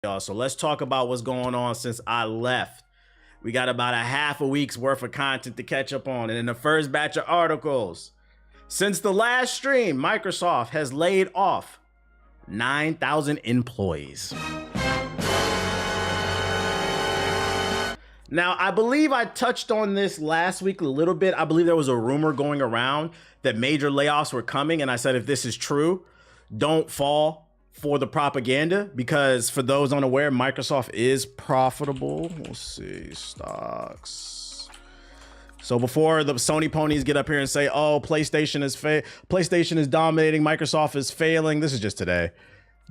y'all. So let's talk about what's going on since I left. We got about a half a week's worth of content to catch up on. And in the first batch of articles, since the last stream, Microsoft has laid off 9,000 employees. Now, I believe I touched on this last week a little bit. I believe there was a rumor going around that major layoffs were coming. And I said, if this is true, don't fall for the propaganda, because for those unaware, Microsoft is profitable. We'll see, stocks. So before the Sony ponies get up here and say, oh, PlayStation is dominating, Microsoft is failing. This is just today.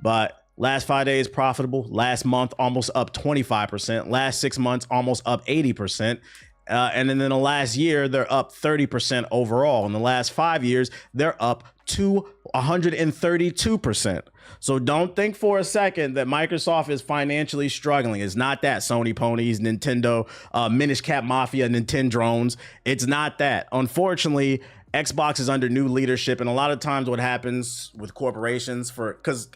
But last 5 days profitable. Last month almost up 25%. Last 6 months almost up 80%. And then in the last year, they're up 30% overall. In the last 5 years, they're up to 132%. So don't think for a second that Microsoft is financially struggling. It's not that. Sony ponies, Nintendo, Minish Cap Mafia, Nintendo drones. It's not that. Unfortunately, Xbox is under new leadership. And a lot of times what happens with corporations, because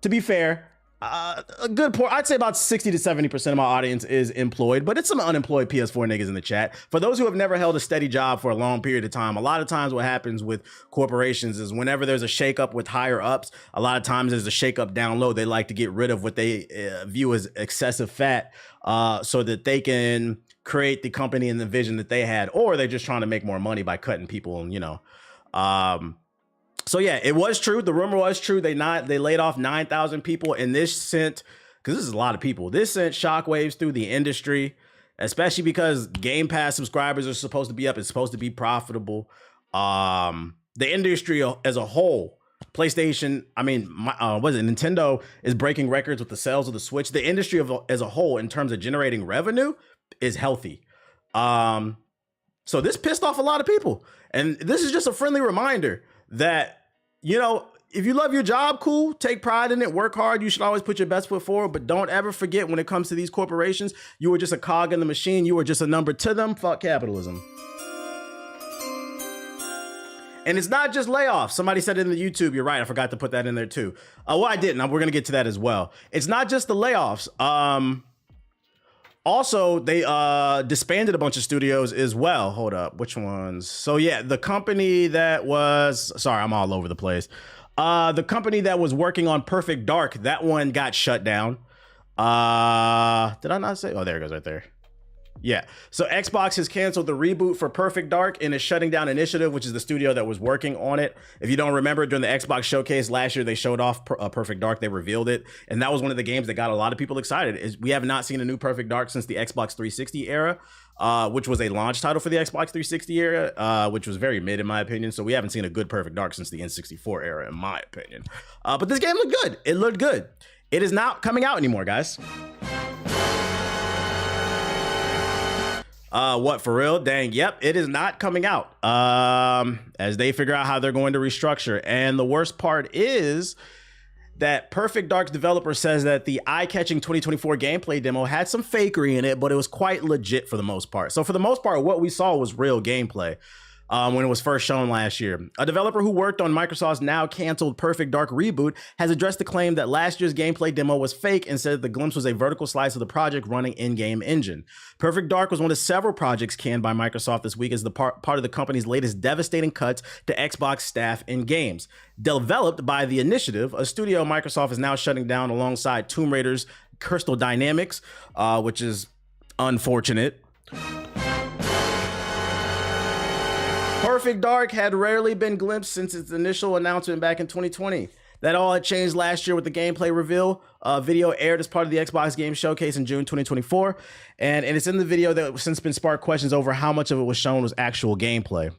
to be fair, a good part, I'd say about 60 to 70% of my audience is employed, but it's some unemployed PS4 niggas in the chat. For those who have never held a steady job for a long period of time, a lot of times what happens with corporations is whenever there's a shakeup with higher ups, a lot of times there's a shakeup down low. They like to get rid of what they view as excessive fat so that they can create the company and the vision that they had, or they're just trying to make more money by cutting people and, so yeah, it was true. The rumor was true. They laid off 9,000 people, and this sent, because this is a lot of people, this sent shockwaves through the industry, especially because Game Pass subscribers are supposed to be up. It's supposed to be profitable. The industry as a whole, PlayStation, Nintendo is breaking records with the sales of the Switch. The industry as a whole, in terms of generating revenue, is healthy. So this pissed off a lot of people. And this is just a friendly reminder that, if you love your job, cool, take pride in it, work hard. You should always put your best foot forward, but don't ever forget when it comes to these corporations, you were just a cog in the machine. You were just a number to them. Fuck capitalism. And it's not just layoffs. Somebody said it in the YouTube. You're right. I forgot to put that in there too. Well, I didn't. We're going to get to that as well. It's not just the layoffs. Also, they disbanded a bunch of studios as well. Hold up, which ones? So yeah, the company that was, sorry, I'm all over the place. The company that was working on Perfect Dark, that one got shut down. Did I not say? Oh, there it goes right there. Yeah, so Xbox has canceled the reboot for Perfect Dark and is shutting down Initiative, which is the studio that was working on it. If you don't remember, during the Xbox showcase last year, they showed off Perfect Dark. They revealed it, and that was one of the games that got a lot of people excited. We have not seen a new Perfect Dark since the Xbox 360 era, which was a launch title for the Xbox 360 era, which was very mid in my opinion. So we haven't seen a good Perfect Dark since the N64 era, in my opinion. But this game looked good. It looked good. It is not coming out anymore, guys. What, for real? Dang, yep, it is not coming out as they figure out how they're going to restructure. And the worst part is that Perfect Dark's developer says that the eye-catching 2024 gameplay demo had some fakery in it, but it was quite legit for the most part. So for the most part, what we saw was real gameplay when it was first shown last year. A developer who worked on Microsoft's now canceled Perfect Dark reboot has addressed the claim that last year's gameplay demo was fake and said the glimpse was a vertical slice of the project running in-game engine. Perfect Dark was one of several projects canned by Microsoft this week as the part of the company's latest devastating cuts to Xbox staff and games. Developed by The Initiative, a studio Microsoft is now shutting down alongside Tomb Raider's Crystal Dynamics, which is unfortunate. Perfect Dark had rarely been glimpsed since its initial announcement back in 2020. That all had changed last year with the gameplay reveal. Video aired as part of the Xbox Game Showcase in June 2024. And it's in the video that has since been sparked questions over how much of it was shown was actual gameplay.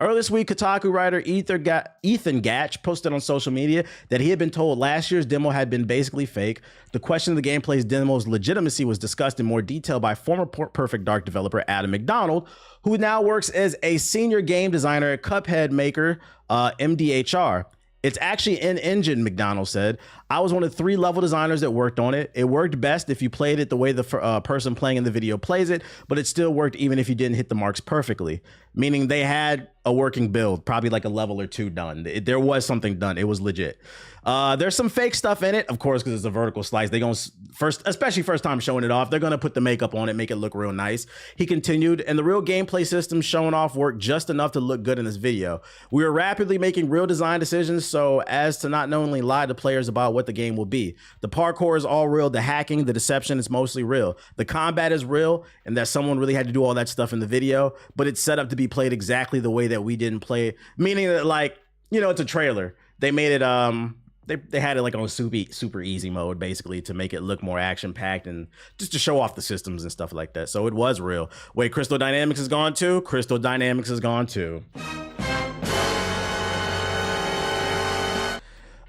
Earlier this week, Kotaku writer Ethan Gatch posted on social media that he had been told last year's demo had been basically fake. The question of the gameplay's demo's legitimacy was discussed in more detail by former Perfect Dark developer Adam McDonald, who now works as a senior game designer at Cuphead maker MDHR. It's actually in engine, McDonald said. I was one of 3 level designers that worked on it. It worked best if you played it the way the person playing in the video plays it, but it still worked even if you didn't hit the marks perfectly. Meaning they had a working build, probably like a level or 2 done. There was something done. It was legit. There's some fake stuff in it, of course, because it's a vertical slice. They gonna especially first time showing it off, they're gonna put the makeup on it, make it look real nice. He continued, and the real gameplay system showing off worked just enough to look good in this video. We were rapidly making real design decisions so as to not only lie to players about what the game will be. The parkour is all real. The hacking, the deception is mostly real. The combat is real, and that someone really had to do all that stuff in the video, but it's set up to be played exactly the way that we didn't play it. Meaning that, like, you know, it's a trailer. They made it they had it like on super easy mode, basically, to make it look more action packed and just to show off the systems and stuff like that. So it was real. Wait, Crystal Dynamics is gone too? Crystal Dynamics is gone too.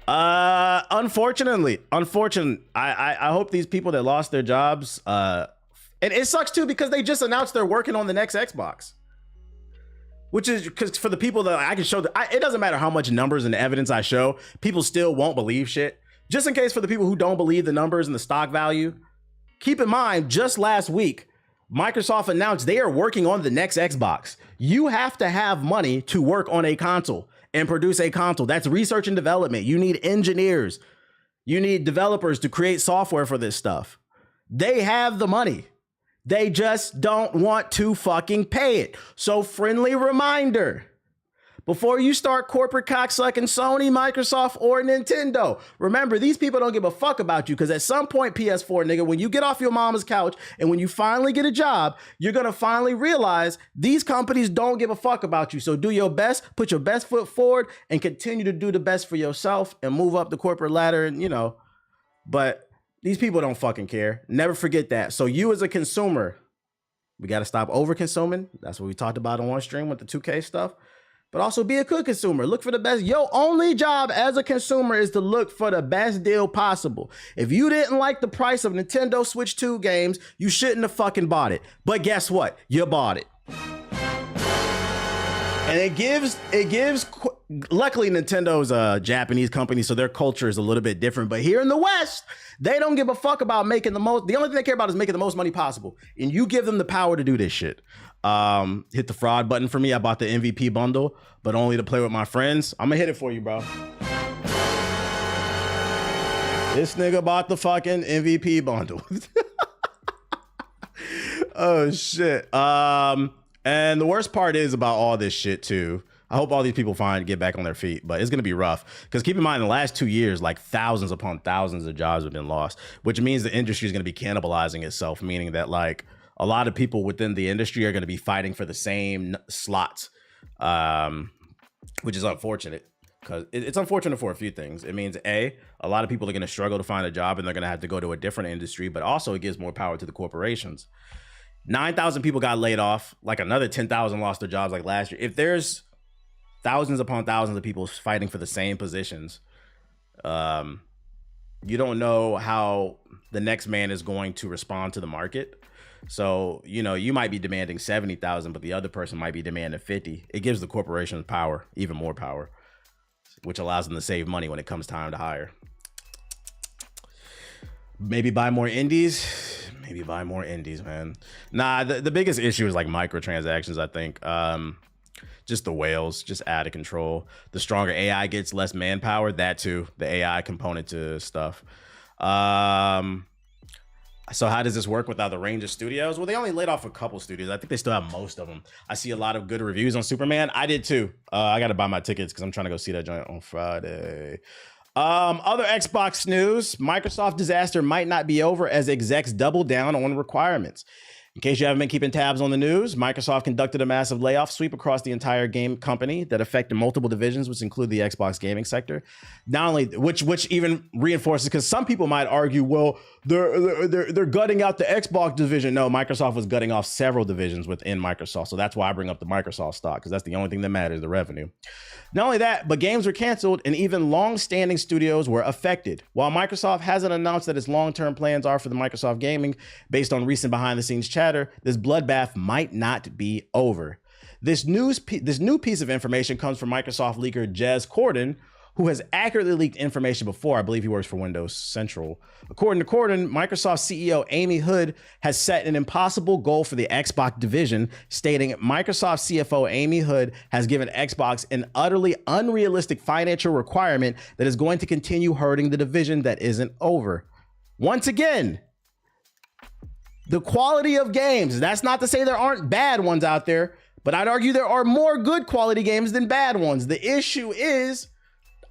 Unfortunately, I hope these people that lost their jobs, and it sucks too because they just announced they're working on the next Xbox. Which is because for the people that I can show, it doesn't matter how much numbers and evidence I show, people still won't believe shit. Just in case for the people who don't believe the numbers and the stock value, keep in mind, just last week, Microsoft announced they are working on the next Xbox. You have to have money to work on a console and produce a console. That's research and development. You need engineers. You need developers to create software for this stuff. They have the money. They just don't want to fucking pay it. So friendly reminder, before you start corporate cocksucking Sony, Microsoft, or Nintendo, remember, these people don't give a fuck about you because at some point, PS4, nigga, when you get off your mama's couch and when you finally get a job, you're going to finally realize these companies don't give a fuck about you. So do your best, put your best foot forward, and continue to do the best for yourself and move up the corporate ladder and, you know, but these people don't fucking care. Never forget that. So you as a consumer, we got to stop over consuming. That's what we talked about on one stream with the 2K stuff. But also be a good consumer. Look for the best. Your only job as a consumer is to look for the best deal possible. If you didn't like the price of Nintendo Switch 2 games, you shouldn't have fucking bought it. But guess what? You bought it. And it gives, luckily Nintendo's a Japanese company, so their culture is a little bit different. But here in the West, they don't give a fuck about making the most. The only thing they care about is making the most money possible. And you give them the power to do this shit. Hit the fraud button for me. I bought the MVP bundle, but only to play with my friends. I'm gonna hit it for you, bro. This nigga bought the fucking MVP bundle. Oh shit. And the worst part is about all this shit too. I hope all these people get back on their feet, but it's going to be rough. Because keep in mind, in the last 2 years, like thousands upon thousands of jobs have been lost, which means the industry is going to be cannibalizing itself, meaning that like a lot of people within the industry are going to be fighting for the same slots, which is unfortunate. Because it's unfortunate for a few things. It means a lot of people are going to struggle to find a job and they're going to have to go to a different industry, but also it gives more power to the corporations. 9,000 people got laid off, like another 10,000 lost their jobs like last year. If there's thousands upon thousands of people fighting for the same positions, you don't know how the next man is going to respond to the market. So, you know, you might be demanding 70,000, but the other person might be demanding 50. It gives the corporations power, even more power, which allows them to save money when it comes time to hire. Maybe buy more indies. Maybe buy more indies, man. Nah, the biggest issue is like microtransactions, I think. Just the whales, just out of control. The stronger AI gets, less manpower. That too, the AI component to stuff. So how does this work without the range of studios? Well, they only laid off a couple studios. I think they still have most of them. I see a lot of good reviews on Superman. I did too. I got to buy my tickets because I'm trying to go see that joint on Friday. Other Xbox news, Microsoft disaster might not be over as execs double down on requirements. In case you haven't been keeping tabs on the news, Microsoft conducted a massive layoff sweep across the entire game company that affected multiple divisions, which include the Xbox gaming sector. Not only which even reinforces, because some people might argue, well, they're gutting out the Xbox division. No, Microsoft was gutting off several divisions within Microsoft. So that's why I bring up the Microsoft stock, because that's the only thing that matters, the revenue. Not only that, but games were canceled and even long-standing studios were affected. While Microsoft hasn't announced that its long-term plans are for the Microsoft gaming, based on recent behind-the-scenes chatter, this bloodbath might not be over. This new piece of information comes from Microsoft leaker Jez Corden, who has accurately leaked information before. I believe he works for Windows Central. According to Corden, Microsoft CEO Amy Hood has set an impossible goal for the Xbox division, stating Microsoft CFO Amy Hood has given Xbox an utterly unrealistic financial requirement that is going to continue hurting the division that isn't over. Once again, the quality of games. That's not to say there aren't bad ones out there, but I'd argue there are more good quality games than bad ones. The issue is,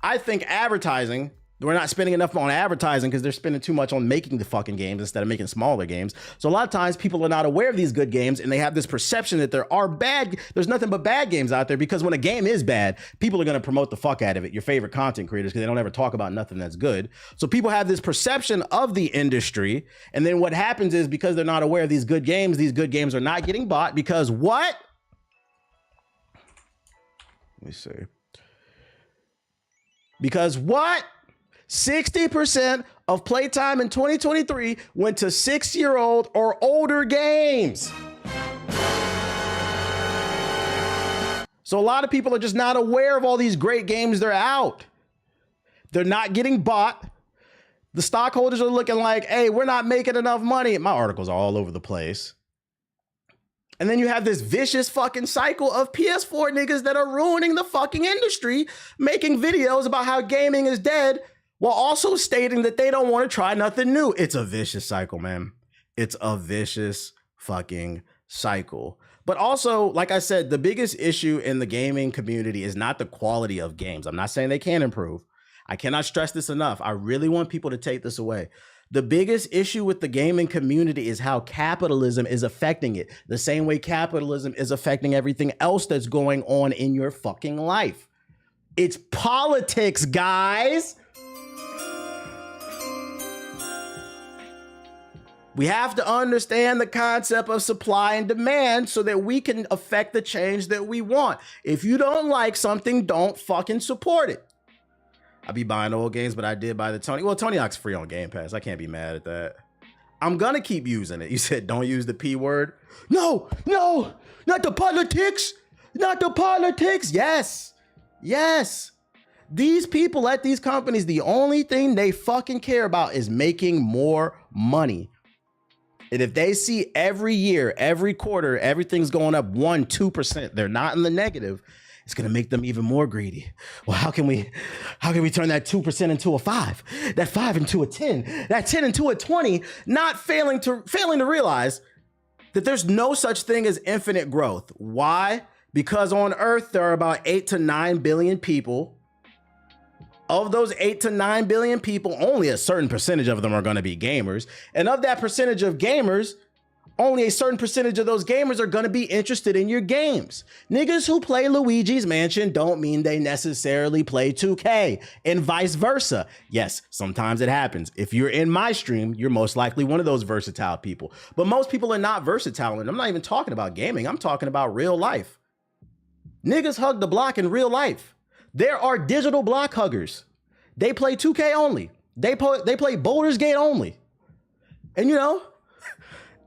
I think advertising, we're not spending enough on advertising because they're spending too much on making the fucking games instead of making smaller games. So a lot of times people are not aware of these good games and they have this perception that there's nothing but bad games out there, because when a game is bad, people are going to promote the fuck out of it, your favorite content creators, because they don't ever talk about nothing that's good. So people have this perception of the industry. And then what happens is, because they're not aware of these good games are not getting bought because what? Let me see. Because what? 60% of playtime in 2023 went to 6-year-old or older games. So a lot of people are just not aware of all these great games that are out. They're not getting bought. The stockholders are looking like, hey, we're not making enough money. My articles are all over the place. And then you have this vicious fucking cycle of PS4 niggas that are ruining the fucking industry, making videos about how gaming is dead, while also stating that they don't want to try nothing new. It's a vicious cycle, man. It's a vicious fucking cycle. But also, like I said, the biggest issue in the gaming community is not the quality of games. I'm not saying they can't improve. I cannot stress this enough. I really want people to take this away. The biggest issue with the gaming community is how capitalism is affecting it, the same way capitalism is affecting everything else that's going on in your fucking life. It's politics, guys. We have to understand the concept of supply and demand so that we can affect the change that we want. If you don't like something, don't fucking support it. I be buying old games, but I did buy the Tony. Well, Tony Hawk's free on Game Pass. I can't be mad at that. I'm gonna keep using it. You said don't use the P word. No, not the politics. Not the politics. Yes. These people at these companies, the only thing they fucking care about is making more money. And if they see every year, every quarter, everything's going up 1-2%, they're not in the negative, it's going to make them even more greedy. Well, how can we turn that 2% into a 5, that 5 into a 10, that 10 into a 20, not failing to realize that there's no such thing as infinite growth. Why? Because on Earth, there are about 8 to 9 billion people. Of those 8 to 9 billion people, only a certain percentage of them are going to be gamers. And of that percentage of gamers, only a certain percentage of those gamers are going to be interested in your games. Niggas who play Luigi's Mansion don't mean they necessarily play 2K, and vice versa. Yes, sometimes it happens. If you're in my stream, you're most likely one of those versatile people. But most people are not versatile, and I'm not even talking about gaming. I'm talking about real life. Niggas hug the block in real life. There are digital block huggers. They play 2K only. They play Baldur's Gate only. And you know,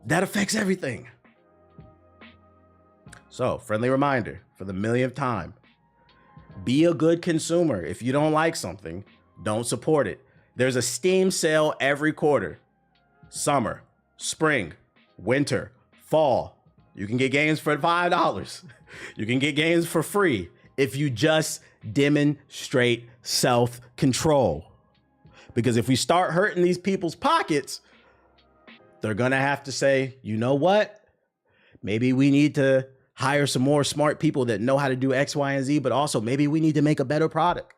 that affects everything. So, friendly reminder for the millionth time, be a good consumer. If you don't like something, don't support it. There's a Steam sale every quarter. Summer, spring, winter, fall. You can get games for $5. You can get games for free if you just demonstrate self-control. Because if we start hurting these people's pockets, they're going to have to say, you know what? Maybe we need to hire some more smart people that know how to do X, Y, and Z, but also maybe we need to make a better product.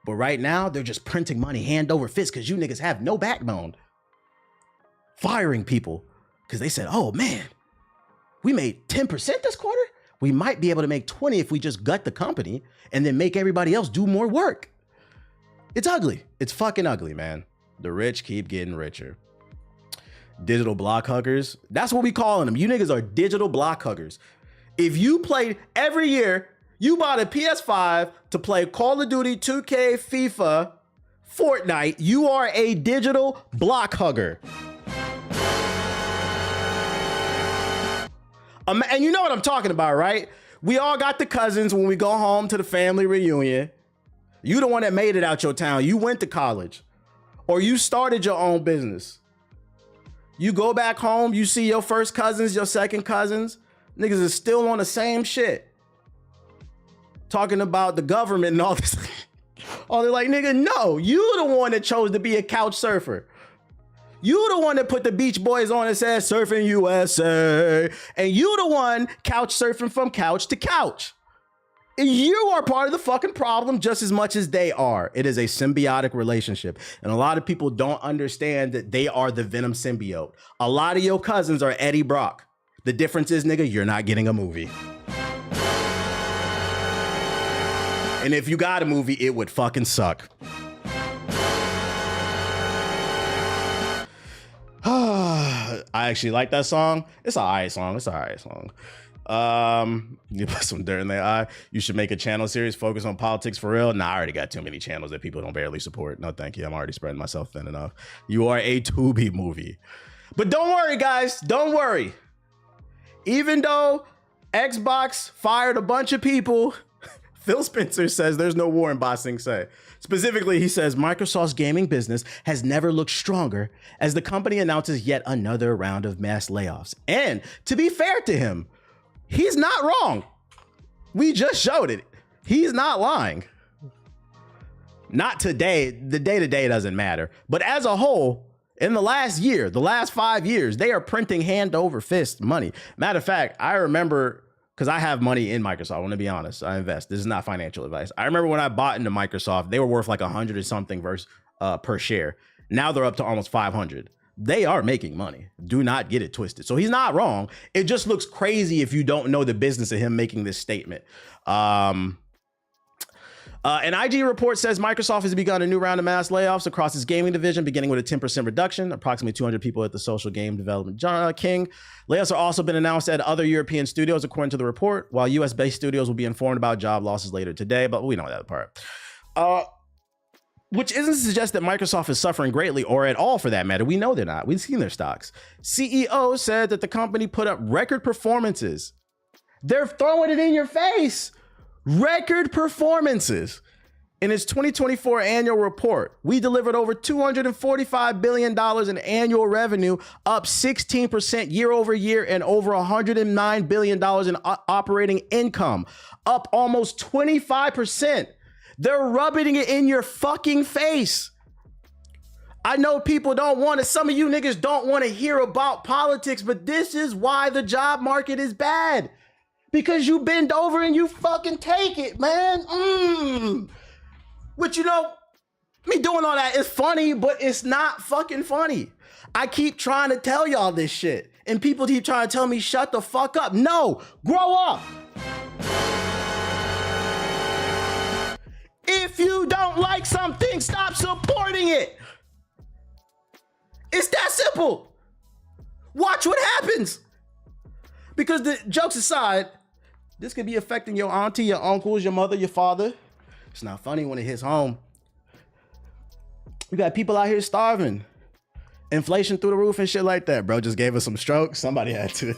But right now, they're just printing money hand over fist because you niggas have no backbone. Firing people because they said, oh man, we made 10% this quarter. We might be able to make 20 if we just gut the company and then make everybody else do more work. It's ugly. It's fucking ugly, man. The rich keep getting richer. Digital block huggers. That's what we calling them. You niggas are digital block huggers. If you played every year, you bought a PS5 to play Call of Duty, 2K, FIFA, Fortnite, you are a digital block hugger. And you know what I'm talking about, right? We all got the cousins when we go home to the family reunion. You the one that made it out your town. You went to college or you started your own business. You go back home, you see your first cousins, your second cousins, niggas is still on the same shit. Talking about the government and all this. Oh, they're like, nigga, no, you the one that chose to be a couch surfer. You the one that put the Beach Boys on and said Surfing USA. And you the one couch surfing from couch to couch. You are part of the fucking problem just as much as they are. It is a symbiotic relationship. And a lot of people don't understand that they are the Venom symbiote. A lot of your cousins are Eddie Brock. The difference is, nigga, you're not getting a movie. And if you got a movie, it would fucking suck. I actually like that song. It's an alright song. It's an alright song. You put some dirt in their eye. You should make a channel series focus on politics for real. Nah, I already got too many channels that people don't barely support. No, thank you. I'm already spreading myself thin enough. You are a Tubi movie. But don't worry, guys. Don't worry. Even though Xbox fired a bunch of people, Phil Spencer says there's no war in Ba Sing Se. Specifically, he says Microsoft's gaming business has never looked stronger as the company announces yet another round of mass layoffs. And to be fair to him, he's not wrong. We just showed it. He's not lying. Not today. The day-to-day doesn't matter. But as a whole, in the last year, the last 5 years, they are printing hand over fist money. Matter of fact, I remember, because I have money in Microsoft. I want to be honest. I invest. This is not financial advice. I remember when I bought into Microsoft, they were worth like 100 or something per share. Now they're up to almost 500. They are making money. Do not get it twisted. So he's not wrong. It just looks crazy if you don't know the business of him making this statement. An IG report says Microsoft has begun a new round of mass layoffs across its gaming division, beginning with a 10% reduction, approximately 200 people at the social game development king. Layoffs have also been announced at other European studios, according to the report, while US-based studios will be informed about job losses later today, but we know that part. Which isn't to suggest that Microsoft is suffering greatly, or at all for that matter. We know they're not. We've seen their stocks. CEO said that the company put up record performances. They're throwing it in your face. Record performances. In its 2024 annual report, we delivered over $245 billion in annual revenue, up 16% year over year, and over $109 billion in operating income, up almost 25%. They're rubbing it in your fucking face. I know people don't want to, some of you niggas don't want to hear about politics, but this is why the job market is bad. Because you bend over and you fucking take it, man. But you know, me doing all that is funny, but it's not fucking funny. I keep trying to tell y'all this shit, and people keep trying to tell me, shut the fuck up. No, grow up. If you don't like something, stop supporting it. It's that simple. Watch what happens. Because the jokes aside, this could be affecting your auntie, your uncles, your mother, your father. It's not funny when it hits home. We got people out here starving. Inflation through the roof and shit like that. Bro just gave us some strokes. Somebody had to.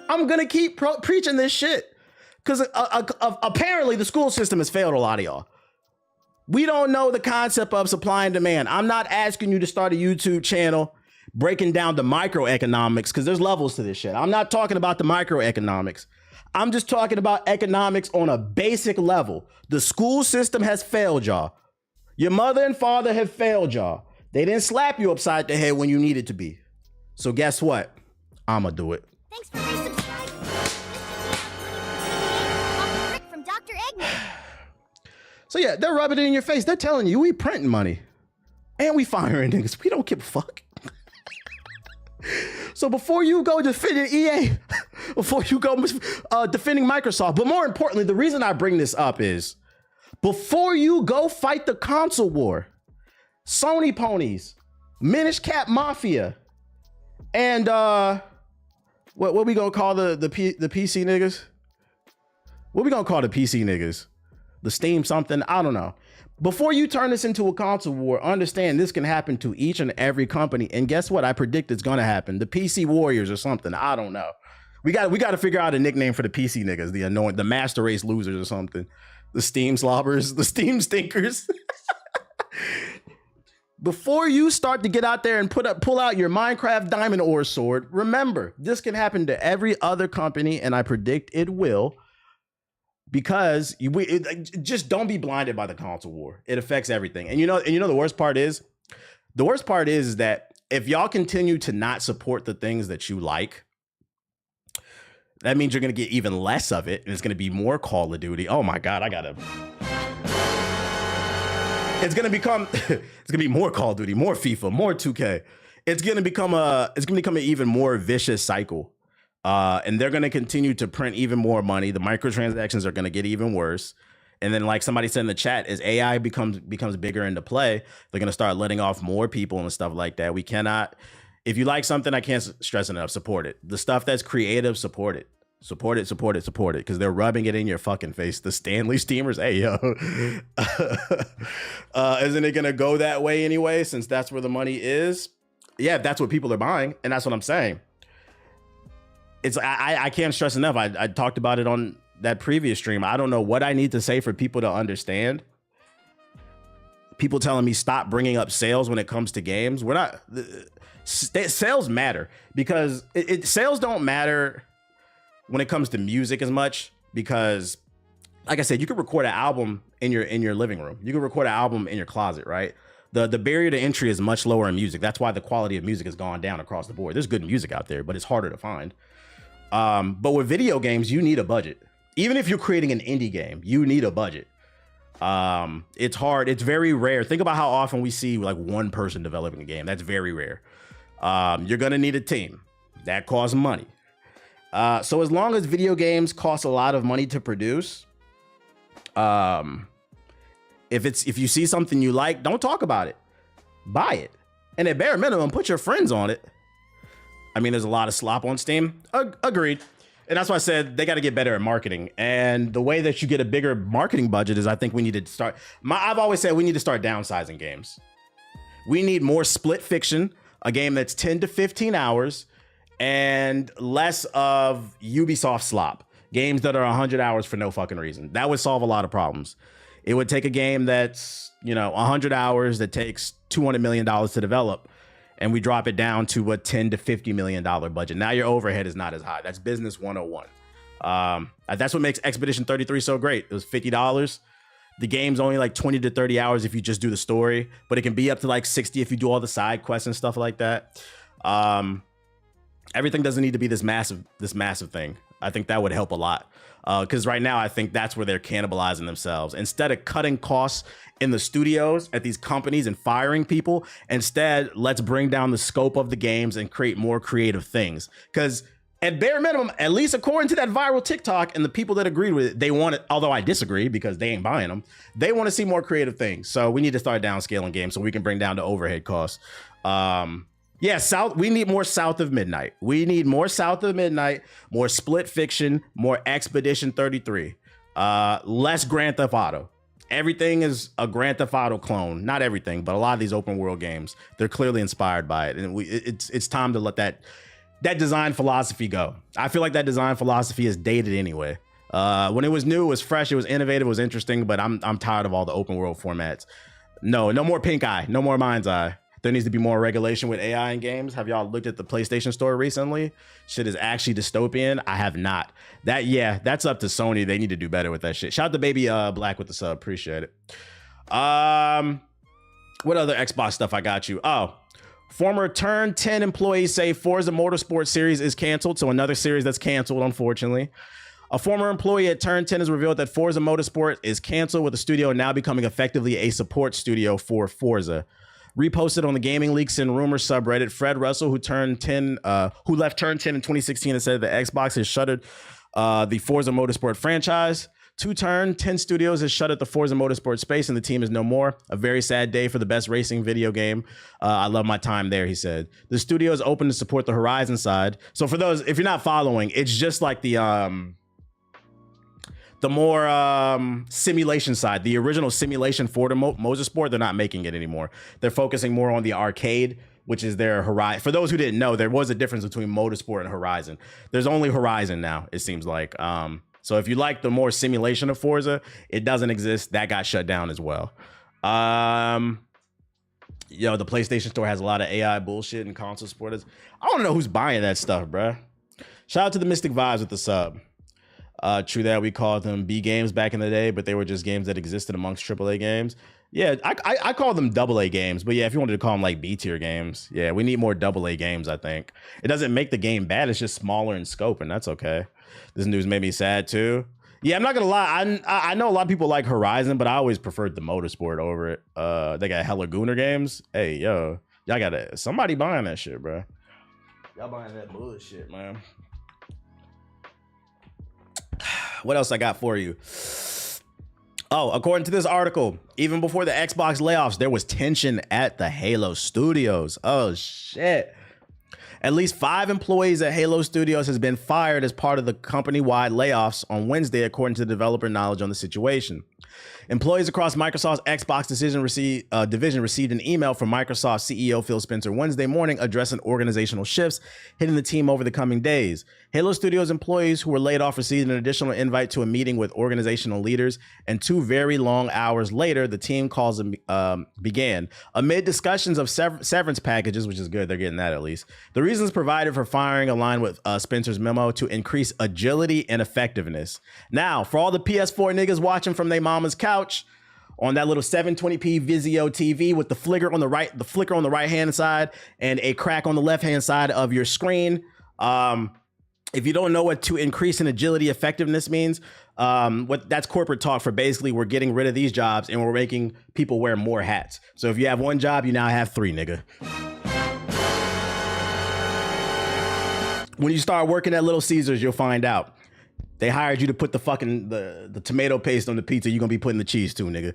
I'm gonna keep preaching this shit. Because apparently the school system has failed a lot of y'all. We don't know the concept of supply and demand. I'm not asking you to start a YouTube channel breaking down the microeconomics, because there's levels to this shit. I'm not talking about the microeconomics. I'm just talking about economics on a basic level. The school system has failed y'all. Your mother and father have failed y'all. They didn't slap you upside the head when you needed to be. So guess what? I'ma do it. Thanks for resubscribing. From Dr. Eggman. So yeah, they're rubbing it in your face. They're telling you we printing money and we firing niggas. We don't give a fuck. So before you go defending EA, before you go defending Microsoft, but more importantly, the reason I bring this up is before you go fight the console war, Sony ponies, Minish Cap Mafia, and what we gonna call the PC niggas? What we gonna call the PC niggas? The Steam something? I don't know. Before you turn this into a console war, understand this can happen to each and every company. And guess what? I predict it's going to happen. The PC warriors or something. I don't know. We got to figure out a nickname for the PC niggas, the master race losers or something. The Steam slobbers, the Steam stinkers. Before you start to get out there and pull out your Minecraft diamond ore sword, remember, this can happen to every other company, and I predict it will, because just don't be blinded by the console war. It affects everything. And you know the worst part is? The worst part is that if y'all continue to not support the things that you like, that means you're going to get even less of it, and it's going to be more Call of Duty. Oh my God, it's going to be more Call of Duty, more FIFA, more 2K. It's going to become an even more vicious cycle. And they're going to continue to print even more money. The microtransactions are going to get even worse. And then, like somebody said in the chat, as AI becomes bigger into play, they're going to start letting off more people and stuff like that. We cannot, if you like something, I can't stress enough, support it. The stuff that's creative, support it. Support it, because they're rubbing it in your fucking face. The Stanley Steamers, hey, yo. Isn't it going to go that way anyway, since that's where the money is? Yeah, that's what people are buying, and that's what I'm saying. I can't stress enough. I talked about it on that previous stream. I don't know what I need to say for people to understand. People telling me stop bringing up sales when it comes to games. We're not... Sales matter, because sales don't matter when it comes to music as much, because like I said, you could record an album in your living room. You could record an album in your closet, right? The barrier to entry is much lower in music. That's why the quality of music has gone down across the board. There's good music out there, but it's harder to find. But with video games, you need a budget. Even if you're creating an indie game, you need a budget. It's hard. It's very rare. Think about how often we see like one person developing a game. That's very rare. You're going to need a team. That costs money. So as long as video games cost a lot of money to produce, if you see something you like, don't talk about it. Buy it. And at bare minimum, put your friends on it. I mean, there's a lot of slop on Steam. Agreed. And that's why I said they got to get better at marketing. And the way that you get a bigger marketing budget is, I think we need to start. I've always said we need to start downsizing games. We need more split fiction, a game that's 10 to 15 hours, and less of Ubisoft slop, games that are 100 hours for no fucking reason. That would solve a lot of problems. It would take a game that's, 100 hours that takes $200 million to develop, and we drop it down to a $10 to $50 million budget. Now your overhead is not as high. That's business 101. That's what makes Expedition 33 so great. It was $50. The game's only like 20 to 30 hours if you just do the story, but it can be up to like 60 if you do all the side quests and stuff like that. Everything doesn't need to be this massive thing. I think that would help a lot. Because right now, I think that's where they're cannibalizing themselves. Instead of cutting costs in the studios at these companies and firing people, instead, let's bring down the scope of the games and create more creative things. Because at bare minimum, at least according to that viral TikTok and the people that agreed with it, they want it, although I disagree because they ain't buying them, they want to see more creative things. So we need to start downscaling games so we can bring down the overhead costs. Yeah, we need more South of Midnight. We need more South of Midnight, more Split Fiction, more Expedition 33, less Grand Theft Auto. Everything is a Grand Theft Auto clone. Not everything, but a lot of these open world games, they're clearly inspired by it. And it's time to let that design philosophy go. I feel like that design philosophy is dated anyway. When it was new, it was fresh, it was innovative, it was interesting, but I'm tired of all the open world formats. No more Pink Eye, no more Mind's Eye. There needs to be more regulation with AI in games. Have y'all looked at the PlayStation Store recently? Shit is actually dystopian. I have not. That's up to Sony. They need to do better with that shit. Shout out to Baby Black with the sub. Appreciate it. What other Xbox stuff I got you? Oh, former Turn 10 employees say Forza Motorsport series is canceled. So another series that's canceled, unfortunately. A former employee at Turn 10 has revealed that Forza Motorsport is canceled, with the studio now becoming effectively a support studio for Forza. Reposted on the Gaming Leaks and Rumors subreddit, Fred Russell, who left Turn 10 in 2016 and said that Xbox has shuttered the Forza Motorsport franchise. Turn 10 Studios has shuttered the Forza Motorsport space, and the team is no more. A very sad day for the best racing video game. I love my time there, he said. The studio is open to support the Horizon side. So for those, if you're not following, it's just like the more simulation side. The original simulation for the Motorsport, they're not making it anymore. They're focusing more on the arcade which is their Horizon. For those who didn't know, there was a difference between Motorsport and Horizon. There's only Horizon now, it seems like. So if you like the more simulation of Forza, it doesn't exist. That got shut down as well. Yo, the PlayStation Store has a lot of AI bullshit and console supporters. I don't know who's buying that stuff, bruh. Shout out to the Mystic Vibes with the sub. True that, we called them B games back in the day, but they were just games that existed amongst AAA games. Yeah, I call them AA games, but yeah, if you wanted to call them like B tier games, yeah, we need more AA games, I think. It doesn't make the game bad, it's just smaller in scope, and that's okay. This news made me sad too. Yeah, I'm not gonna lie, I know a lot of people like Horizon, but I always preferred the Motorsport over it. They got hella Gooner games. Hey, yo, y'all got somebody buying that shit, bro. Y'all buying that bullshit, man. What else I got for you? Oh, according to this article, even before the Xbox layoffs, there was tension at the Halo Studios. Oh, shit. At least 5 employees at Halo Studios has been fired as part of the company-wide layoffs on Wednesday, according to developer knowledge on the situation. Employees across Microsoft's Xbox division received an email from Microsoft CEO Phil Spencer Wednesday morning addressing organizational shifts hitting the team over the coming days. Halo Studios employees who were laid off received an additional invite to a meeting with organizational leaders, and 2 very long hours later, the team calls began. Amid discussions of severance packages, which is good, they're getting that at least, the reasons provided for firing align with Spencer's memo to increase agility and effectiveness. Now, for all the PS4 niggas watching from their mama's couch on that little 720p Vizio TV with the flicker on the right hand side and a crack on the left hand side of your screen. If you don't know what to increase in agility effectiveness means, that's corporate talk for basically we're getting rid of these jobs and we're making people wear more hats. So if you have 1 job, you now have 3, nigga. When you start working at Little Caesars, you'll find out. They hired you to put the fucking the tomato paste on the pizza. You're gonna be putting the cheese too, nigga.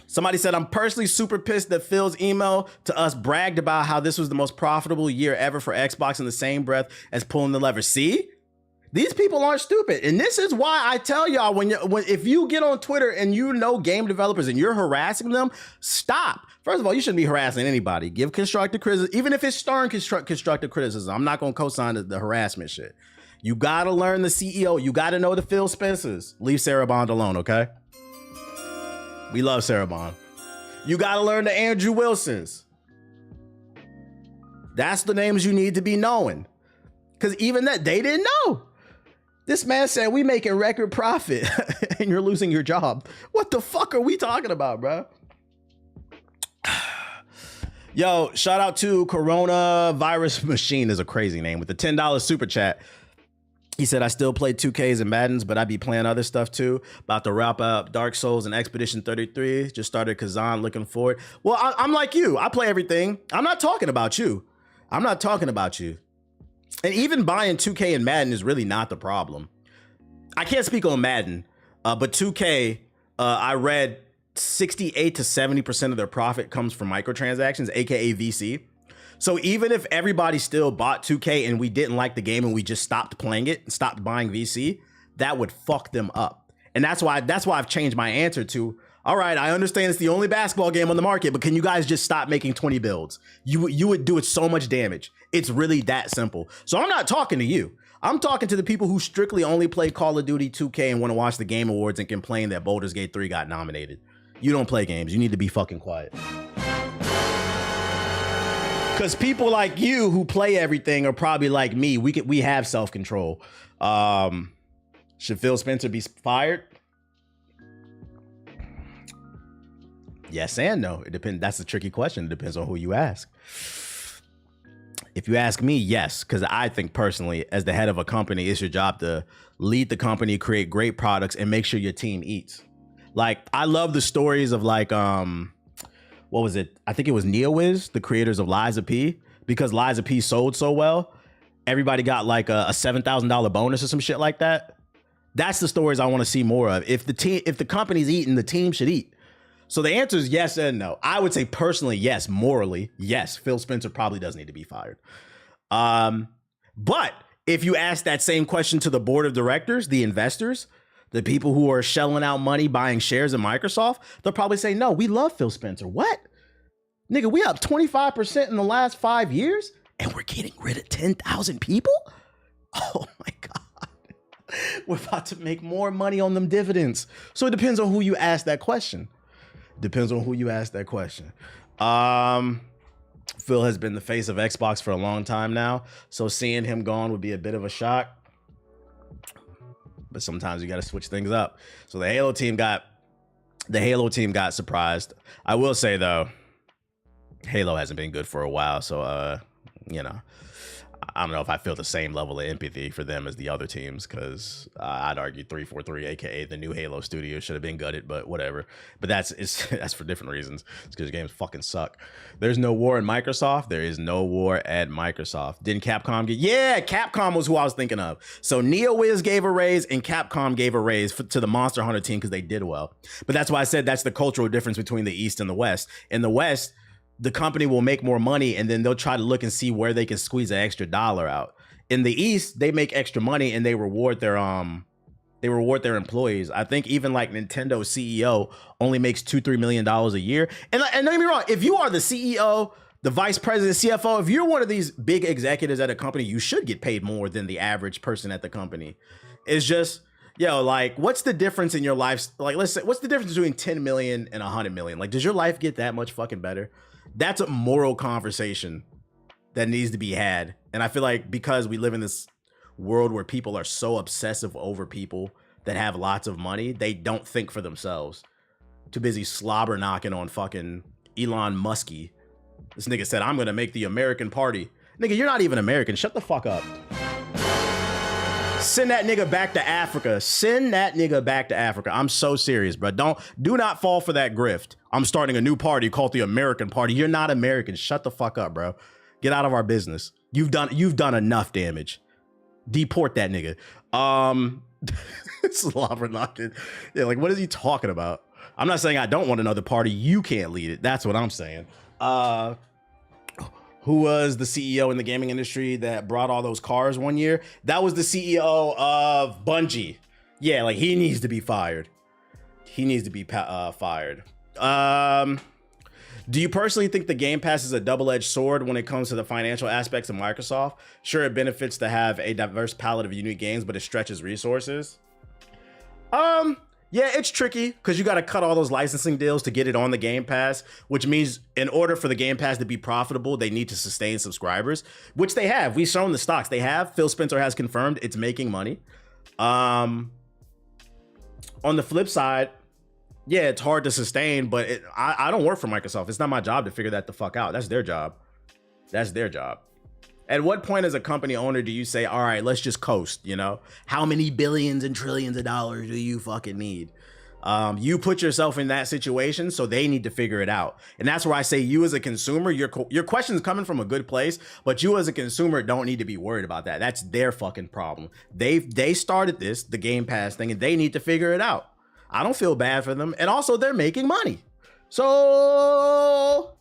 Somebody said, I'm personally super pissed that Phil's email to us bragged about how this was the most profitable year ever for Xbox in the same breath as pulling the lever. See? These people aren't stupid. And this is why I tell y'all, if you get on Twitter and you know game developers and you're harassing them, stop. First of all, you shouldn't be harassing anybody. Give constructive criticism, even if it's stern constructive criticism. I'm not gonna co-sign the harassment shit. You gotta learn the CEO. You gotta know the Phil Spencers. Leave Sarah Bond alone, okay? We love Sarah Bond. You gotta learn the Andrew Wilsons. That's the names you need to be knowing. Because even that, they didn't know. This man said, we making record profit and you're losing your job. What the fuck are we talking about, bro? Yo, shout out to Coronavirus Machine is a crazy name with the $10 super chat. He said, I still play 2Ks and Maddens, but I be playing other stuff too. About to wrap up Dark Souls and Expedition 33. Just started Kazan, looking forward. Well, I'm like you. I play everything. I'm not talking about you. I'm not talking about you. And even buying 2K and Madden is really not the problem. I can't speak on Madden, but 2K, I read 68 to 70% of their profit comes from microtransactions, aka VC. So even if everybody still bought 2K and we didn't like the game and we just stopped playing it and stopped buying VC, that would fuck them up. And that's why I've changed my answer to, all right, I understand it's the only basketball game on the market, but can you guys just stop making 20 builds? You would do it so much damage. It's really that simple. So I'm not talking to you. I'm talking to the people who strictly only play Call of Duty 2K and want to watch the Game Awards and complain that Baldur's Gate 3 got nominated. You don't play games. You need to be fucking quiet. Because people like you who play everything are probably like me. We have self-control. Should Phil Spencer be fired? Yes and no. It depends. That's a tricky question. It depends on who you ask. If you ask me, yes, because I think personally, as the head of a company, it's your job to lead the company, create great products, and make sure your team eats. Like, I love the stories of like, what was it? I think it was NeoWiz, the creators of Liza P. Because Liza P sold so well, everybody got like a $7,000 bonus or some shit like that. That's the stories I want to see more of. If the company's eating, the team should eat. So the answer is yes and no. I would say personally, yes. Morally, yes. Phil Spencer probably does need to be fired. But if you ask that same question to the board of directors, the investors, the people who are shelling out money buying shares in Microsoft, they'll probably say, no, we love Phil Spencer. What? Nigga, we up 25% in the last 5 years and we're getting rid of 10,000 people? Oh my God. We're about to make more money on them dividends. So it depends on who you ask that question. Depends on who you ask that question. Phil has been the face of Xbox for a long time now, so seeing him gone would be a bit of a shock. But sometimes you got to switch things up. So the Halo team got surprised. I will say though, Halo hasn't been good for a while, so you know, I don't know if I feel the same level of empathy for them as the other teams, because I'd argue 343, aka the new Halo studio, should have been gutted, but whatever. But that's for different reasons. It's because games fucking suck. There's no war in Microsoft. There is no war at Microsoft. Didn't Capcom get? Yeah, Capcom was who I was thinking of. So NeoWiz gave a raise and Capcom gave a raise to the Monster Hunter team because they did well. But that's why I said that's the cultural difference between the East and the West. In the West, the company will make more money and then they'll try to look and see where they can squeeze an extra dollar out. In the East, they make extra money and they reward their employees. I think even like Nintendo CEO only makes $2-3 million a year. And don't get me wrong, if you are the CEO, the vice president, CFO, if you're one of these big executives at a company, you should get paid more than the average person at the company. It's just, yo, like, what's the difference in your life? Like, let's say, what's the difference between 10 million and 100 million? Like, does your life get that much fucking better? That's a moral conversation that needs to be had. And I feel like because we live in this world where people are so obsessive over people that have lots of money, they don't think for themselves. Too busy slobber knocking on fucking Elon Muskie. This nigga said, I'm gonna make the American party. Nigga, you're not even American. Shut the fuck up. Send that nigga back to Africa. Send that nigga back to Africa. I'm so serious, bro. Do not fall for that grift. I'm starting a new party called the American Party. You're not American. Shut the fuck up, bro. Get out of our business. You've done enough damage. Deport that nigga. Slobber knocking. Yeah, like, what is he talking about? I'm not saying I don't want another party. You can't lead it. That's what I'm saying. Who was the CEO in the gaming industry that brought all those cars one year? That was the CEO of Bungie. Yeah, like, he needs to be fired. He needs to be fired. Do you personally think the Game Pass is a double-edged sword when it comes to the financial aspects of Microsoft? Sure, it benefits to have a diverse palette of unique games, but it stretches resources. Yeah, it's tricky because you got to cut all those licensing deals to get it on the Game Pass, which means in order for the Game Pass to be profitable, they need to sustain subscribers, which they have. We've shown the stocks. They have. Phil Spencer has confirmed it's making money. On the flip side, yeah, it's hard to sustain, but I don't work for Microsoft. It's not my job to figure that the fuck out. That's their job. That's their job. At what point as a company owner do you say, all right, let's just coast, you know? How many billions and trillions of dollars do you fucking need? You put yourself in that situation, so they need to figure it out. And that's where I say you as a consumer, your question's coming from a good place, but you as a consumer don't need to be worried about that. That's their fucking problem. They started this, the Game Pass thing, and they need to figure it out. I don't feel bad for them. And also, they're making money. So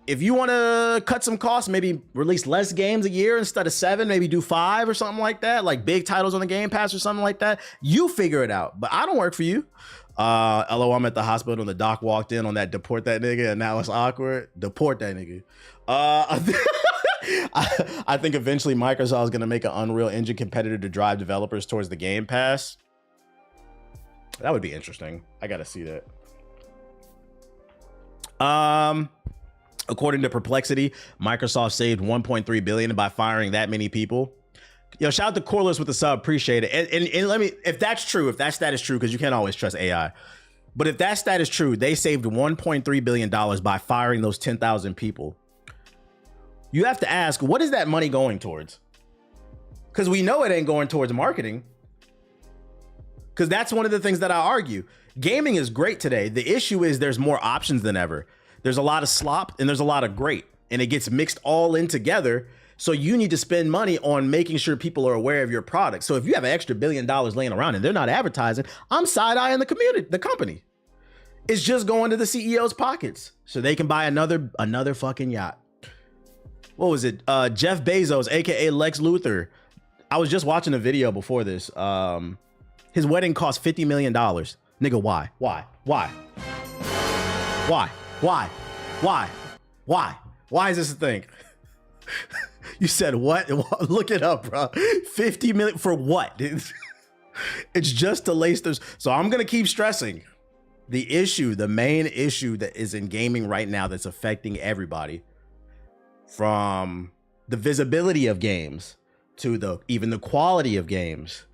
if you want to cut some costs, maybe release less games a year instead of 7, maybe do 5 or something like that, like big titles on the Game Pass or something like that. You figure it out, but I don't work for you. LO, I'm at the hospital and the doc walked in on that deport that nigga and now it's awkward. Deport that nigga. I think eventually Microsoft is going to make an Unreal Engine competitor to drive developers towards the Game Pass. That would be interesting. I got to see that. According to Perplexity, Microsoft saved $1.3 billion by firing that many people. Yo, shout out to Corliss with the sub. Appreciate it. And let me, if that's true, if that stat is true, because you can't always trust AI. But if that stat is true, they saved $1.3 billion by firing those 10,000 people. You have to ask, what is that money going towards? Because we know it ain't going towards marketing. Because that's one of the things that I argue. Gaming is great today. The issue is there's more options than ever. There's a lot of slop and there's a lot of great, and it gets mixed all in together. So you need to spend money on making sure people are aware of your product. So if you have an extra $1 billion laying around and they're not advertising, I'm side-eyeing the community, the company. It's just going to the CEO's pockets so they can buy another fucking yacht. What was it? Jeff Bezos, aka Lex Luthor. I was just watching a video before this. His wedding cost $50 million. Nigga, why? Why? Why is this a thing? You said what? Look it up, bro. 50 million for what? It's just to lace those. So I'm gonna keep stressing the issue, the main issue that is in gaming right now that's affecting everybody, from the visibility of games to even the quality of games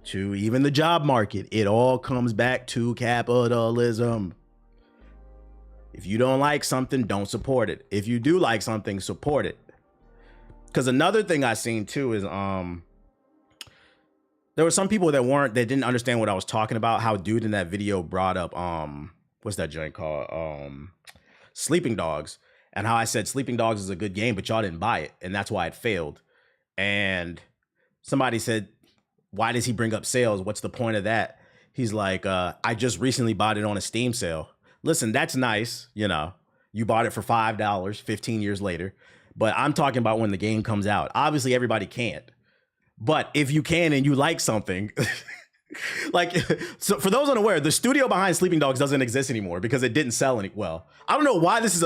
to even the job market. It all comes back to capitalism. If you don't like something, don't support it. If you do like something, support it. Because another thing I seen too is there were some people that didn't understand what I was talking about. How dude in that video brought up what's that joint called? Sleeping Dogs, and how I said Sleeping Dogs is a good game, but y'all didn't buy it, and that's why it failed. And somebody said, why does he bring up sales? What's the point of that? He's like, I just recently bought it on a Steam sale. Listen, that's nice, you know. You bought it for $5 15 years later, but I'm talking about when the game comes out. Obviously, everybody can't. But if you can and you like something, like, so for those unaware, the studio behind Sleeping Dogs doesn't exist anymore because it didn't sell any. Well, I don't know why this is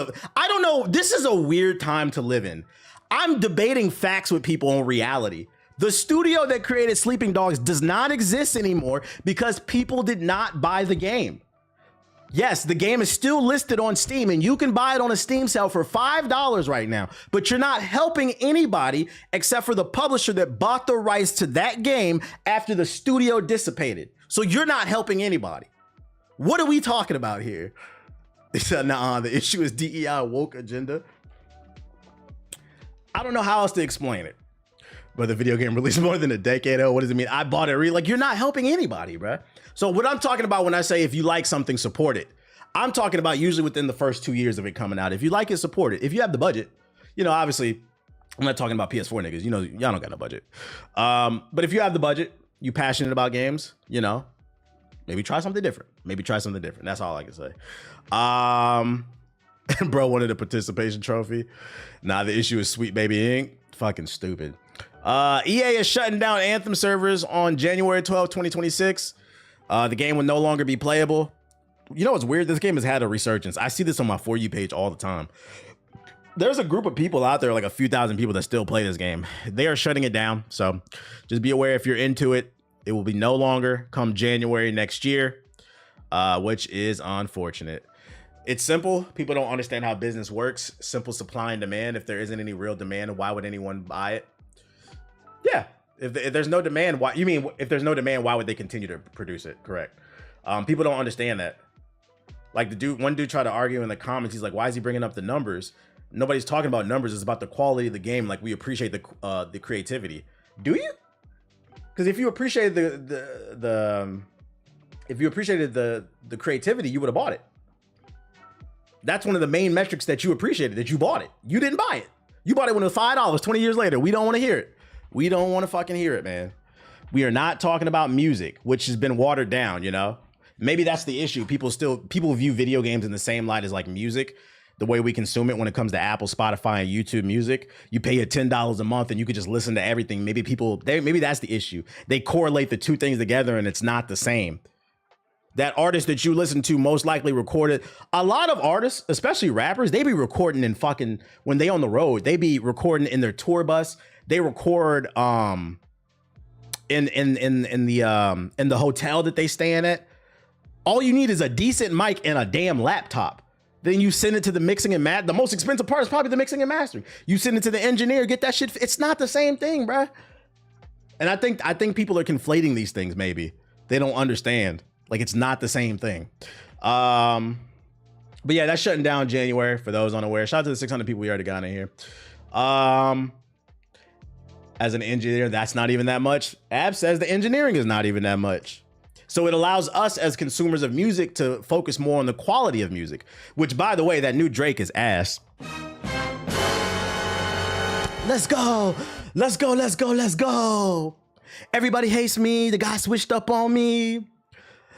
this is a weird time to live in. I'm debating facts with people on reality. The studio that created Sleeping Dogs does not exist anymore because people did not buy the game. Yes, the game is still listed on Steam and you can buy it on a Steam sale for $5 right now, but you're not helping anybody except for the publisher that bought the rights to that game after the studio dissipated. So you're not helping anybody. What are we talking about here? They said, nah, the issue is DEI woke agenda. I don't know how else to explain it. But the video game released more than a decade ago. What does it mean? I bought it. Like, you're not helping anybody, bro. So what I'm talking about when I say if you like something, support it, I'm talking about usually within the first 2 years of it coming out. If you like it, support it. If you have the budget, you know, obviously, I'm not talking about PS4 niggas. You know, y'all don't got no budget. But if you have the budget, you passionate about games, you know, maybe try something different. That's all I can say. Bro wanted a participation trophy. Nah, the issue is Sweet Baby Inc. Fucking stupid. EA is shutting down Anthem servers on January 12, 2026. The game will no longer be playable. You know what's weird? This game has had a resurgence. I see this on my For You page all the time. There's a group of people out there, like a few thousand people that still play this game. They are shutting it down. So just be aware if you're into it, it will be no longer come January next year, which is unfortunate. It's simple. People don't understand how business works. Simple supply and demand. If there isn't any real demand, why would anyone buy it? Yeah. If there's no demand, why? You mean if there's no demand, why would they continue to produce it? Correct. People don't understand that. Like one dude tried to argue in the comments. He's like, why is he bringing up the numbers? Nobody's talking about numbers. It's about the quality of the game. Like, we appreciate the creativity. Do you? Because if you appreciated the creativity, you would have bought it. That's one of the main metrics that you appreciated, that you bought it. You didn't buy it. You bought it when it was $5, 20 years later. We don't want to hear it. We don't want to fucking hear it, man. We are not talking about music, which has been watered down, you know? Maybe that's the issue. People view video games in the same light as like music, the way we consume it when it comes to Apple, Spotify, and YouTube Music. You pay it $10 a month and you could just listen to everything. Maybe that's the issue. They correlate the two things together and it's not the same. That artist that you listen to most likely recorded. A lot of artists, especially rappers, they be recording in fucking, when they on the road, they be recording in their tour bus. They record in the hotel that they staying at. All you need is a decent mic and a damn laptop. Then you send it to the mixing and the most expensive part is probably the mixing and mastering. You send it to the engineer, get that shit. It's not the same thing, bruh. And I think people are conflating these things. Maybe they don't understand. Like, it's not the same thing. But yeah, that's shutting down January for those unaware. Shout out to the 600 people we already got in here. As an engineer, that's not even that much. Ab says the engineering is not even that much. So it allows us as consumers of music to focus more on the quality of music, which, by the way, that new Drake is ass. Let's go. Let's go. Let's go. Let's go. Everybody hates me. The guy switched up on me.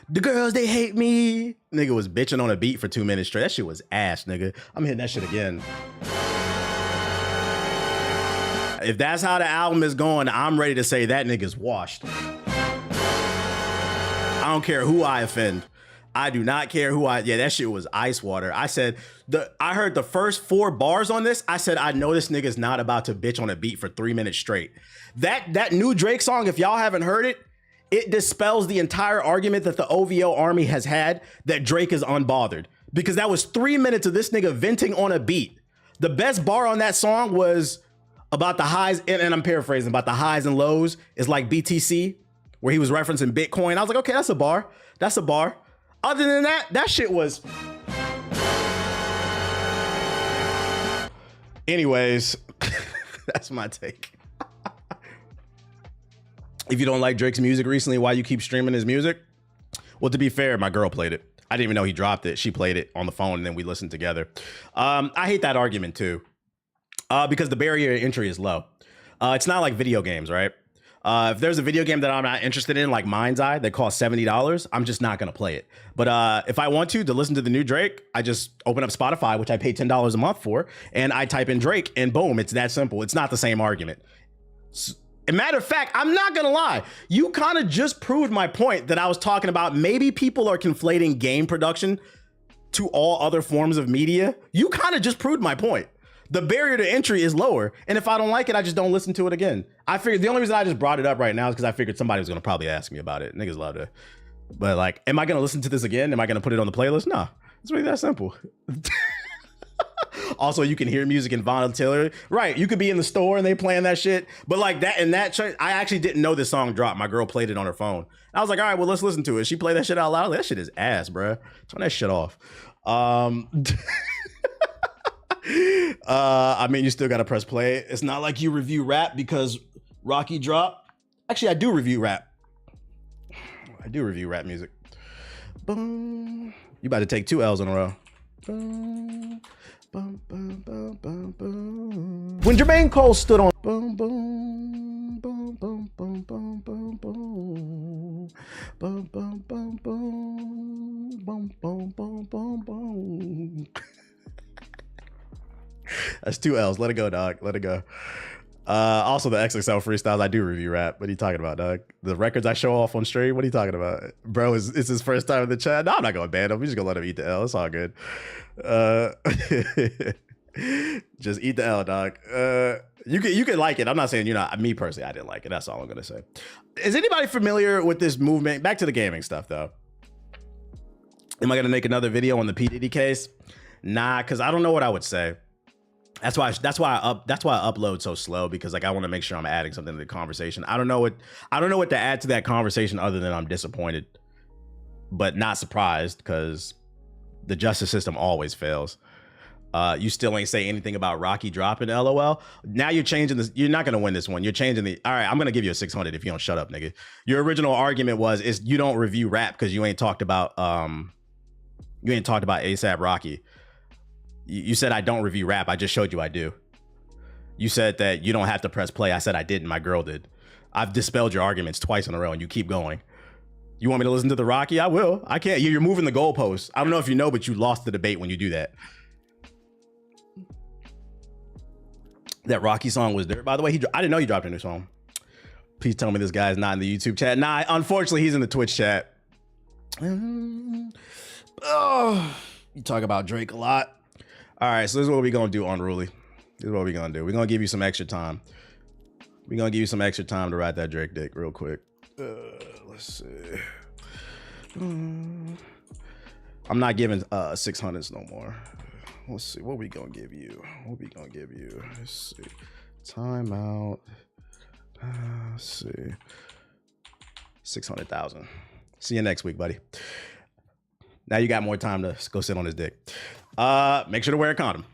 The girls, they hate me. Nigga was bitching on a beat for 2 minutes straight. That shit was ass, nigga. I'm hitting that shit again. If that's how the album is going, I'm ready to say that nigga's washed. I don't care who I offend. I do not care who yeah, that shit was ice water. I said, I heard the first 4 bars on this. I said, I know this nigga's not about to bitch on a beat for 3 minutes straight. That new Drake song, if y'all haven't heard it, it dispels the entire argument that the OVO army has had that Drake is unbothered. Because that was 3 minutes of this nigga venting on a beat. The best bar on that song was about the highs, and I'm paraphrasing, about the highs and lows is like BTC, where he was referencing Bitcoin. I was like, okay, that's a bar. That's a bar. Other than that, that shit was... Anyways, that's my take. If you don't like Drake's music recently, why you keep streaming his music? Well, to be fair, my girl played it. I didn't even know he dropped it. She played it on the phone and then we listened together. I hate that argument too, because the barrier to entry is low. It's not like video games, right? If there's a video game that I'm not interested in, like Mind's Eye, that costs $70, I'm just not gonna play it. But if I want to listen to the new Drake, I just open up Spotify, which I pay $10 a month for, and I type in Drake, and boom, it's that simple. It's not the same argument. As a matter of fact, I'm not gonna lie. You kind of just proved my point that I was talking about. Maybe people are conflating game production to all other forms of media. You kind of just proved my point. The barrier to entry is lower. And if I don't like it, I just don't listen to it again. I figured the only reason I just brought it up right now is because I figured somebody was going to probably ask me about it. Niggas love to. But like, am I going to listen to this again? Am I going to put it on the playlist? No, it's really that simple. Also, you can hear music involuntarily. Right. You could be in the store and they playing that shit. But like that in that church, I actually didn't know this song dropped. My girl played it on her phone. I was like, all right, well, let's listen to it. She played that shit out loud. That shit is ass, bro. Turn that shit off. I mean, you still gotta press play. It's not like you review rap because Rocky dropped. Actually, I do review rap. I do review rap music. Boom. You about to take 2 L's in a row. Boom. Boom, boom, boom, boom, boom. When Jermaine Cole stood on boom, boom, boom, boom, boom, boom, boom, boom, boom, boom, boom, boom, boom, boom, boom, boom, boom. That's 2 L's. Let it go, dog. Let it go. Also, the XXL freestyles, I do review rap. What are you talking about, dog? The records I show off on stream? What are you talking about? Bro, it's his first time in the chat. No, I'm not going to ban him. We're just going to let him eat the L. It's all good. Just eat the L, dog. You can like it. I'm not saying you're not. Me personally, I didn't like it. That's all I'm going to say. Is anybody familiar with this movement? Back to the gaming stuff, though. Am I going to make another video on the P. Diddy case? Nah, because I don't know what I would say. That's why I upload so slow, because like I want to make sure I'm adding something to the conversation. I don't know what to add to that conversation other than I'm disappointed, but not surprised, because the justice system always fails. You still ain't say anything about Rocky dropping, LOL. Now you're changing this. You're not gonna win this one. You're changing the. All right, I'm gonna give you a 600 if you don't shut up, nigga. Your original argument is you don't review rap because you ain't talked about ASAP Rocky. You said I don't review rap. I just showed you I do. You said that you don't have to press play. I said I didn't. My girl did. I've dispelled your arguments twice in a row and you keep going. You want me to listen to the Rocky? I will. I can't. You're moving the goalposts. I don't know if you know, but you lost the debate when you do that. That Rocky song was there. By the way, I didn't know you dropped a new song. Please tell me this guy's not in the YouTube chat. Nah, unfortunately, he's in the Twitch chat. Oh, you talk about Drake a lot. All right, so this is what we're going to do, Unruly. This is what we're going to do. We're going to give you some extra time. We're going to give you some extra time to ride that Drake dick real quick. Let's see. I'm not giving 600s no more. Let's see. What we going to give you? What we going to give you? Let's see. Timeout. Let's see. 600,000. See you next week, buddy. Now you got more time to go sit on his dick. Make sure to wear a condom.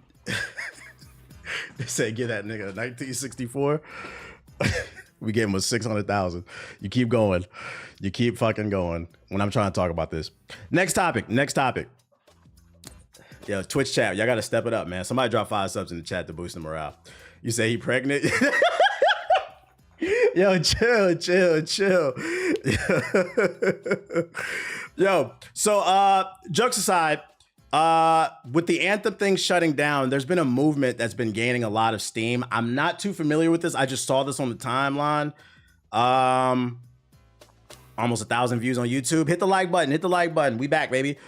They say give that nigga a 1964. We gave him a 600,000. You keep going. You keep fucking going when I'm trying to talk about this. Next topic. Next topic. Yo, Twitch chat. Y'all got to step it up, man. Somebody drop 5 subs in the chat to boost the morale. You say he pregnant? Yo, chill. Yo, so jokes aside, with the Anthem thing shutting down, there's been a movement that's been gaining a lot of steam. I'm not too familiar with this. I just saw this on the timeline. Almost 1,000 views on YouTube. Hit the like button. Hit the like button. We back, baby.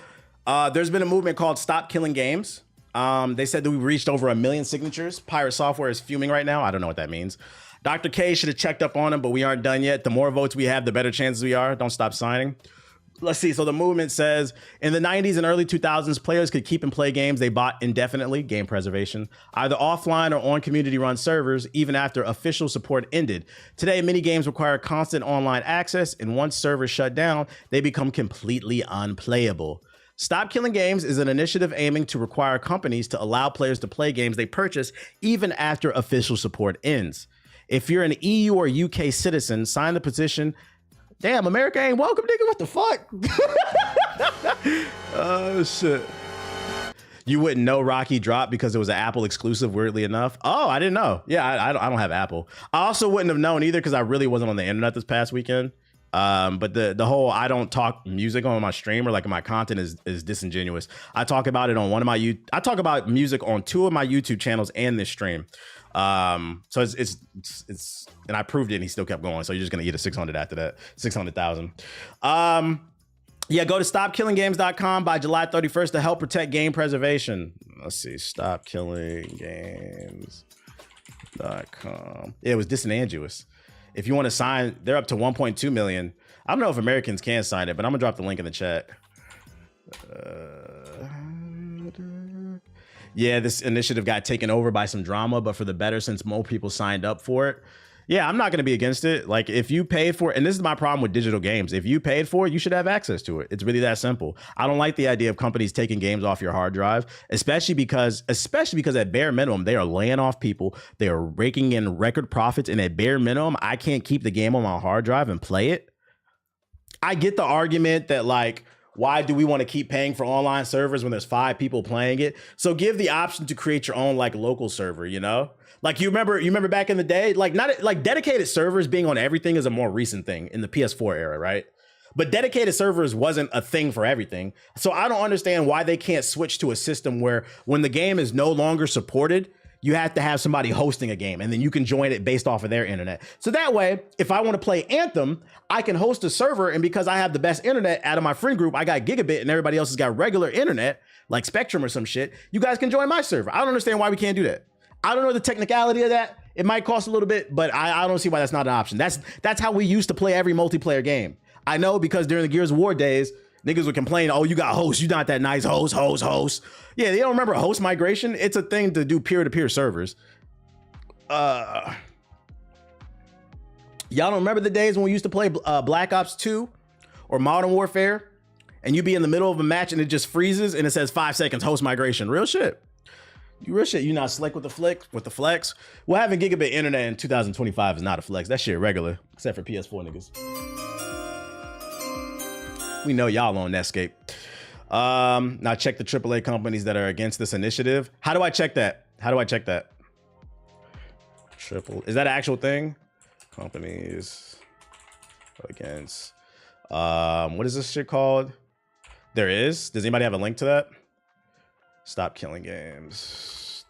There's been a movement called Stop Killing Games. They said that we reached over 1 million signatures. Pirate Software is fuming right now. I don't know what that means. Dr. K should have checked up on him, but we aren't done yet. The more votes we have, the better chances we are. Don't stop signing. Let's see. So the movement says in the 90s and early 2000s, players could keep and play games they bought indefinitely, game preservation, either offline or on community-run servers, even after official support ended. Today, many games require constant online access, and once servers shut down, they become completely unplayable. Stop Killing Games is an initiative aiming to require companies to allow players to play games they purchase even after official support ends. If you're an EU or UK citizen, sign the petition. Damn, America ain't welcome, nigga. What the fuck? Oh, shit. You wouldn't know Rocky dropped because it was an Apple exclusive, weirdly enough. Oh, I didn't know. Yeah, I don't have Apple. I also wouldn't have known either because I really wasn't on the internet this past weekend. But the whole I don't talk music on my stream or like my content is disingenuous. I talk about it on one of my I talk about music on 2 of my YouTube channels and this stream. So it's and I proved it and he still kept going. So you're just gonna get a 600 after that, 600,000. Yeah, go to stopkillinggames.com by July 31st to help protect game preservation. Let's see, stopkillinggames.com. Yeah, it was disingenuous. If you want to sign, they're up to 1.2 million. I don't know if Americans can sign it, but I'm gonna drop the link in the chat. Yeah, this initiative got taken over by some drama, but for the better since more people signed up for it. Yeah, I'm not going to be against it. Like, if you paid for it, and this is my problem with digital games, if you paid for it, you should have access to it. It's really that simple. I don't like the idea of companies taking games off your hard drive, especially because at bare minimum, they are laying off people. They are raking in record profits, and at bare minimum, I can't keep the game on my hard drive and play it. I get the argument that, like, why do we want to keep paying for online servers when there's 5 people playing it? So give the option to create your own like local server, you know? Like you remember back in the day, like not like dedicated servers being on everything is a more recent thing in the PS4 era, right? But dedicated servers wasn't a thing for everything. So I don't understand why they can't switch to a system where when the game is no longer supported, you have to have somebody hosting a game and then you can join it based off of their internet. So that way, if I want to play Anthem, I can host a server, and because I have the best internet out of my friend group, I got gigabit and everybody else has got regular internet, like Spectrum or some shit, you guys can join my server. I don't understand why we can't do that. I don't know the technicality of that. It might cost a little bit, but I don't see why that's not an option. That's how we used to play every multiplayer game. I know because during the Gears of War days, niggas would complain, oh, you got hosts, you not that nice, host. Yeah, they don't remember host migration. It's a thing to do peer-to-peer servers. Y'all don't remember the days when we used to play Black Ops 2 or Modern Warfare, and you be in the middle of a match and it just freezes and it says 5 seconds host migration? Real shit. You not slick with the flex. Well, having gigabit internet in 2025 is not a flex. That shit regular, except for PS4 niggas. We know y'all on Netscape. Now check the AAA companies that are against this initiative. How do I check that? Is that an actual thing? Companies against, what is this shit called? There is. Does anybody have a link to that? Stop Killing Games.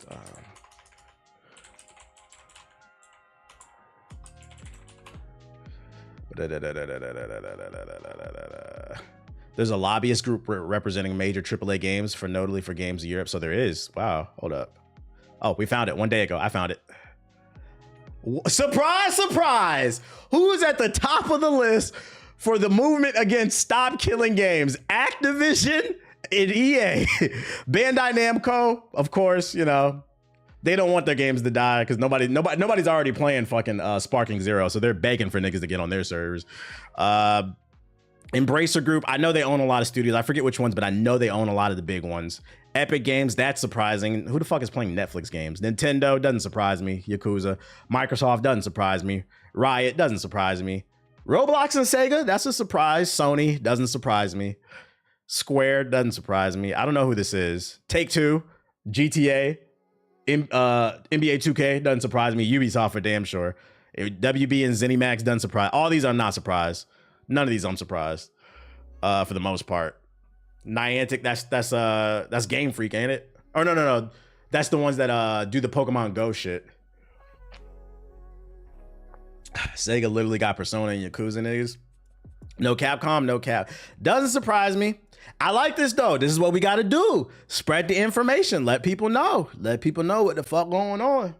There's a lobbyist group representing major AAA games notably for games of Europe. So there is. Wow. Hold up. Oh, we found it 1 day ago. I found it. Surprise, surprise. Who's at the top of the list for the movement against Stop Killing Games? Activision and EA. Bandai Namco, of course, you know, they don't want their games to die because nobody's already playing fucking Sparking Zero, so they're begging for niggas to get on their servers. Embracer Group, I know they own a lot of studios. I forget which ones, but I know they own a lot of the big ones. Epic Games, that's surprising. Who the fuck is playing Netflix games? Nintendo, doesn't surprise me. Yakuza. Microsoft, doesn't surprise me. Riot, doesn't surprise me. Roblox and Sega, that's a surprise. Sony, doesn't surprise me. Square, doesn't surprise me. I don't know who this is. Take-Two, GTA, NBA 2K, doesn't surprise me. Ubisoft for damn sure. WB and ZeniMax, doesn't surprise. All these are not surprised. None of these I'm surprised, for the most part. Niantic, that's Game Freak, ain't it? Or no. That's the ones that do the Pokemon Go shit. Sega literally got Persona and Yakuza niggas. No Capcom, no cap. Doesn't surprise me. I like this though. This is what we got to do. Spread the information. Let people know. Let people know what the fuck going on.